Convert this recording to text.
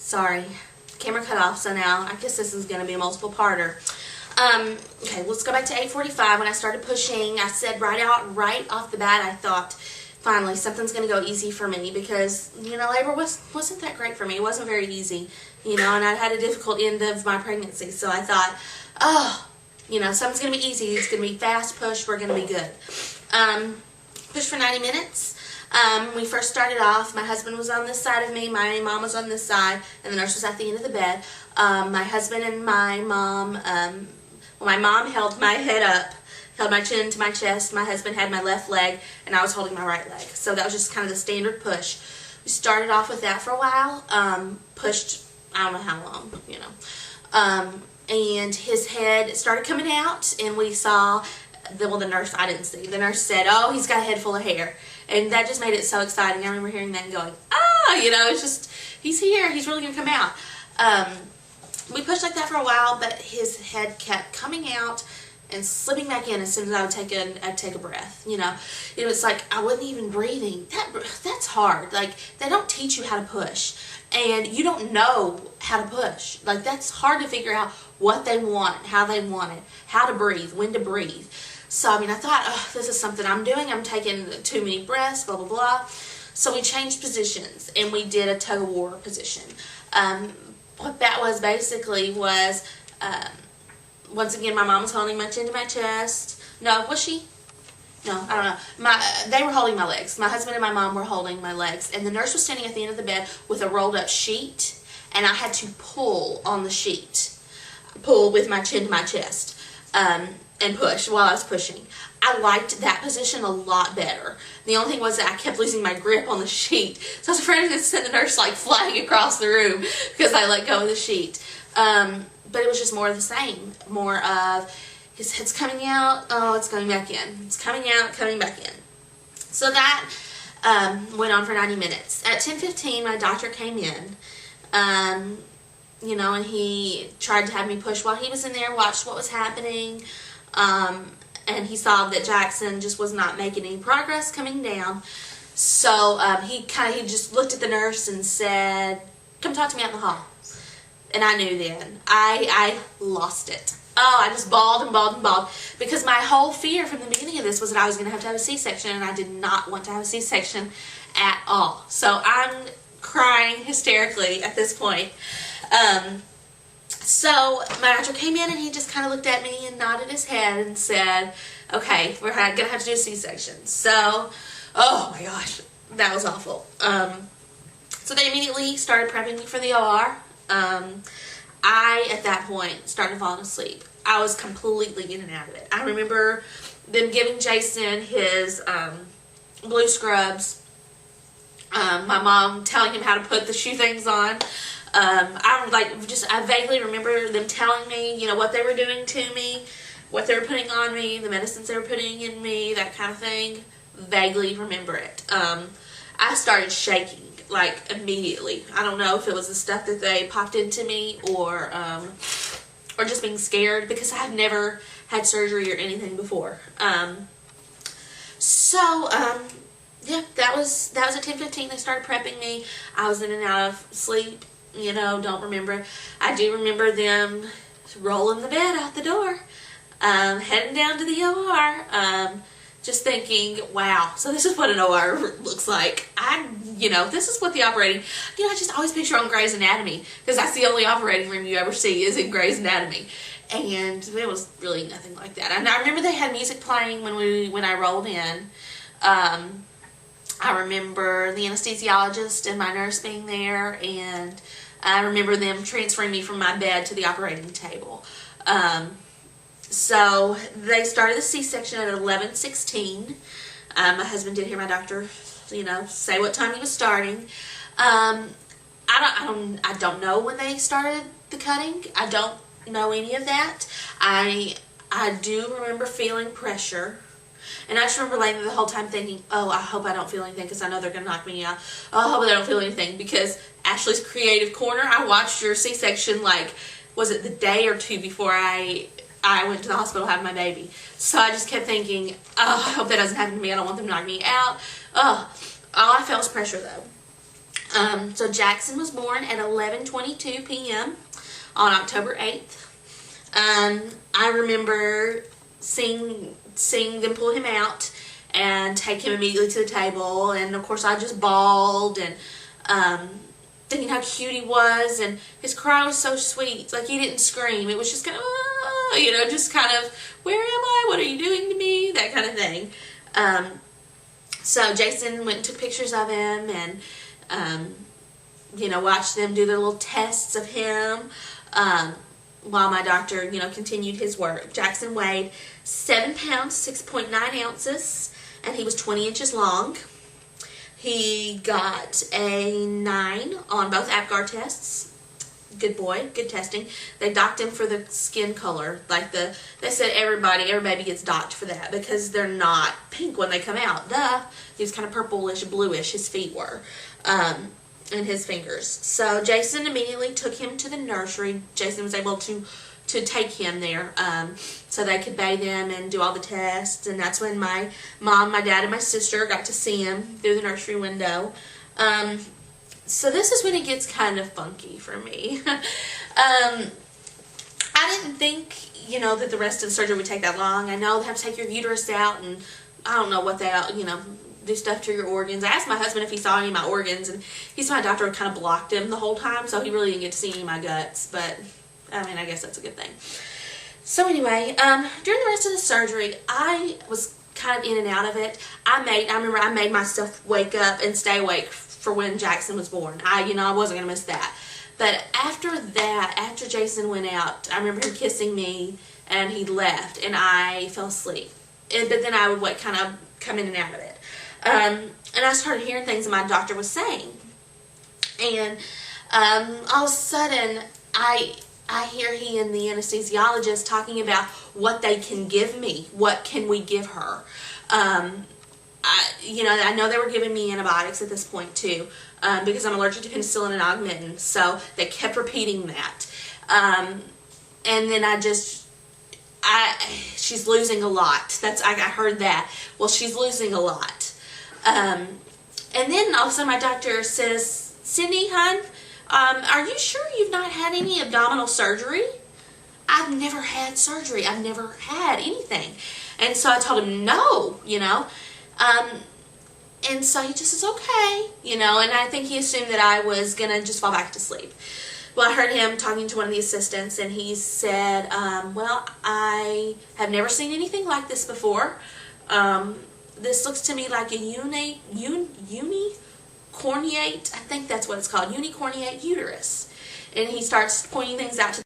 Sorry, camera cut off, so now I guess this is going to be a multiple parter. Okay, let's go back to 8:45. When I started pushing, I said right off the bat, I thought, finally, something's going to go easy for me because, labor wasn't that great for me. It wasn't very easy, and I had a difficult end of my pregnancy. So I thought, something's going to be easy. It's going to be fast push. We're going to be good. Push for 90 minutes. We first started off, my husband was on this side of me, my mom was on this side, and the nurse was at the end of the bed. My husband and my mom, my mom held my head up, held my chin to my chest, my husband had my left leg, and I was holding my right leg. So that was just kind of the standard push. We started off with that for a while, pushed, I don't know how long, and his head started coming out, and we saw, the nurse, I didn't see, the nurse said, oh, he's got a head full of hair. And that just made it so exciting. I remember hearing that and going, it's just, he's here. He's really going to come out. We pushed like that for a while, but his head kept coming out and slipping back in as soon as I would take a breath. It was like I wasn't even breathing. That's hard. Like, they don't teach you how to push, and you don't know how to push. Like, that's hard to figure out what they want, how they want it, how to breathe, when to breathe. So, I thought, this is something I'm doing. I'm taking too many breaths, blah, blah, blah. So we changed positions, and we did a tug-of-war position. What that was basically was, once again, my mom was holding my chin to my chest. No, was she? No, I don't know. They were holding my legs. My husband and my mom were holding my legs, and the nurse was standing at the end of the bed with a rolled-up sheet, and I had to pull on the sheet. Pull with my chin to my chest. And push while I was pushing. I liked that position a lot better. The only thing was that I kept losing my grip on the sheet. So I was afraid to send the nurse flying across the room because I let go of the sheet. But it was just more of the same. More of his head's coming out, it's coming back in. It's coming out, coming back in. So that went on for 90 minutes. At 10:15, my doctor came in. And he tried to have me push while he was in there, watched what was happening. And he saw that Jackson just was not making any progress coming down. So he just looked at the nurse and said, come talk to me out in the hall. And I knew then. I lost it. I just bawled and bawled and bawled. Because my whole fear from the beginning of this was that I was going to have a C-section. And I did not want to have a C-section at all. So I'm crying hysterically at this point. So my doctor came in and he just kind of looked at me and nodded his head and said, okay, we're going to have to do a C-section. So, oh my gosh, that was awful. So they immediately started prepping me for the OR. I, at that point, started falling asleep. I was completely in and out of it. I remember them giving Jason his blue scrubs. My mom telling him how to put the shoe things on. I vaguely remember them telling me, what they were doing to me, what they were putting on me, the medicines they were putting in me, that kind of thing. Vaguely remember it. I started shaking, immediately. I don't know if it was the stuff that they popped into me or just being scared because I have never had surgery or anything before. Yeah, that was at 10:15. They started prepping me. I was in and out of sleep. Don't remember. I do remember them rolling the bed out the door, heading down to the OR, just thinking, wow, so this is what an OR looks like. This is what the operating, I just always picture on Grey's Anatomy, because that's the only operating room you ever see is in Grey's Anatomy. And it was really nothing like that. And I remember they had music playing when I rolled in. I remember the anesthesiologist and my nurse being there, and I remember them transferring me from my bed to the operating table. So they started the C-section at 11:16. My husband did hear my doctor, say what time he was starting. I don't know when they started the cutting. I don't know any of that. I do remember feeling pressure. And I just remember laying there the whole time thinking, oh, I hope I don't feel anything because I know they're going to knock me out. Oh, I hope I don't feel anything because Ashley's Creative Corner, I watched your C-section was it the day or two before I went to the hospital having my baby. So I just kept thinking, oh, I hope that doesn't happen to me. I don't want them to knock me out. Oh, all I felt was pressure though. So Jackson was born at 11:22 p.m. on October 8th. I remember seeing them pull him out and take him immediately to the table, and of course I just bawled and thinking how cute he was, and his cry was so sweet. Like, he didn't scream. It was just kind of, you know, just kind of, where am I? What are you doing to me? That kind of thing. So Jason went and took pictures of him, and you know, watched them do their little tests of him while my doctor, you know, continued his work. Jackson weighed 7 pounds, 6.9 ounces, and he was 20 inches long. He got a 9 on both APGAR tests. Good boy, good testing. They docked him for the skin color. Like they said every baby gets docked for that because they're not pink when they come out. Duh. He was kind of purplish, bluish, his feet were. And his fingers. So Jason immediately took him to the nursery. Jason was able to take him there so they could bathe him and do all the tests, and that's when my mom, my dad, and my sister got to see him through the nursery window. So this is when it gets kind of funky for me. I didn't think, you know, that the rest of the surgery would take that long. I know they have to take your uterus out, and I don't know what they, you know, do stuff to your organs. I asked my husband if he saw any of my organs, and he said my doctor kind of blocked him the whole time, so he really didn't get to see any of my guts, but I mean, I guess that's a good thing. So anyway, during the rest of the surgery, I was kind of in and out of it. I remember I made myself wake up and stay awake for when Jackson was born. I wasn't going to miss that. But after that, after Jason went out, I remember him kissing me, and he left, and I fell asleep. But then I would kind of come in and out of it. And I started hearing things that my doctor was saying. And all of a sudden, I hear he and the anesthesiologist talking about what they can give me. What can we give her? I know they were giving me antibiotics at this point too, because I'm allergic to penicillin and augmentin. So they kept repeating that. And then she's losing a lot. I heard that. Well, she's losing a lot. And then all of a sudden my doctor says, Cindy, hon, are you sure you've not had any abdominal surgery? I've never had surgery. I've never had anything. And so I told him no, you know. And so he just says, okay, you know, and I think he assumed that I was going to just fall back to sleep. Well, I heard him talking to one of the assistants, and he said, well, I have never seen anything like this before. This looks to me like a unicorniate, I think that's what it's called, unicorniate uterus. And he starts pointing things out to